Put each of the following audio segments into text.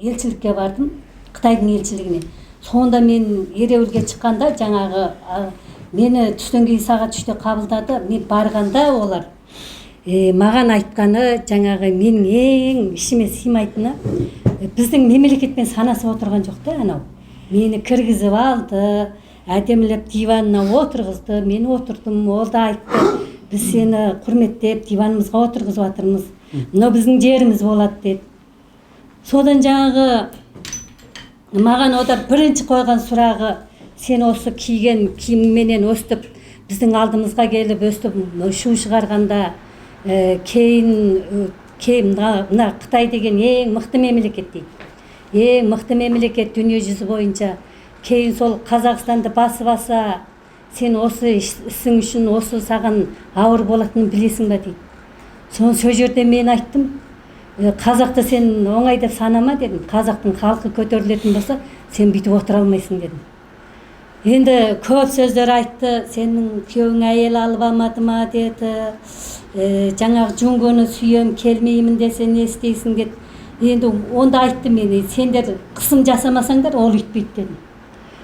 елчиликке бардым, Қытайдың елчилигине. Сонда мен ереуілге шыққанда жаңағы мені түстен кейін сағат 3-те қабылдады. Мен барғанда олар маған айтқаны жаңағы менің ең ішіме сыймайтыны, біздің мемлекетпен санасып отырған жоқ та анау. Мені кіргізіп алды, әдемілеп диванына отырғызды, мен отырдым, ол да айтты, біз сені құрметтеп диванымызға отырғызып жатырмыз, мынау біздің жеріміз болады деді. Содан жаңағы маған одар бірінші қойған сұрағы, сен осы киген киімменен өстіп біздің алдымызға келіп өстіп шу шығарғанда кейін мына Қытай деген ең мықты мемлекет дейді. Ең мықты мемлекет дүние жүзі бойынша. Кейін сол Қазақстанды басып алса, сен осы ісің үшін осы саған ауыр болатынын білесің ба дейді. Сол жерде мен айттым, қазақты сен оңай деп санама дедім. Қазақтың халқы көтерілетін болса, сен бүйтіп отыра алмайсың дедім. Енді көп сөздер айтты, сенің күйеуің әйел алып алмады ма деді. Жаңағы жүнгені сүйем, келмеймін десе не істейсің деді. Енді онда айтты мен, сендер қысым жасамасаңдар, ол үйтпейді дедім.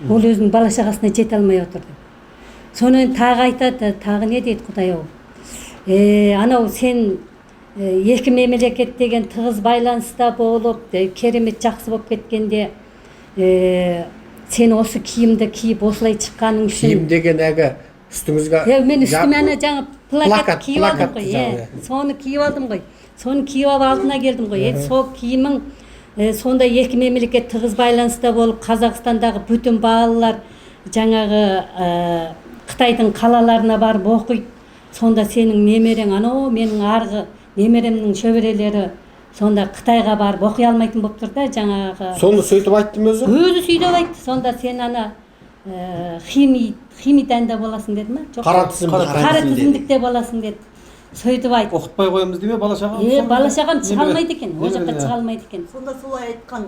Ол өзінің бала шағасына жете алмай отыр деп. Сонымен тағы айтады, тағы не дейді Құдай ау. Анау сен екі мемлекет деген тығыз байланыста болып, керемет жақсы болып кеткенде, сен осы киімді киіп осылай шыққаның үшін. Киім деген әгі үстіңізге... Мен үстіме ана жаңа плакат киіп алдым ғой. Соны киіп алдым ғой. Соны киіп алдына келдім ғой. Сол киімің сонда екі мемлекет тығыз байланыста болып, Қазақстандағы бүтін балалар жаңағы Қытайдың қалаларына барып оқиды. Сонда сенің немерең, анау менің арғы немеремнің шөберелері сонда Қытайға барып оқи алмайтын болып тұр да жаңағы. Соны сөйтіп айттым өзі? Өзі сөйтіп айтты. Сонда сен ана химияда боласың деді ма? Қара тізімдікте боласың деді. Сөйтіп айтты. Оқытпай қоямыз деме бала шағам? Бала шағам шыға алмайды екен, ол жаққа шыға алмайды екен. Сонда солай айтқан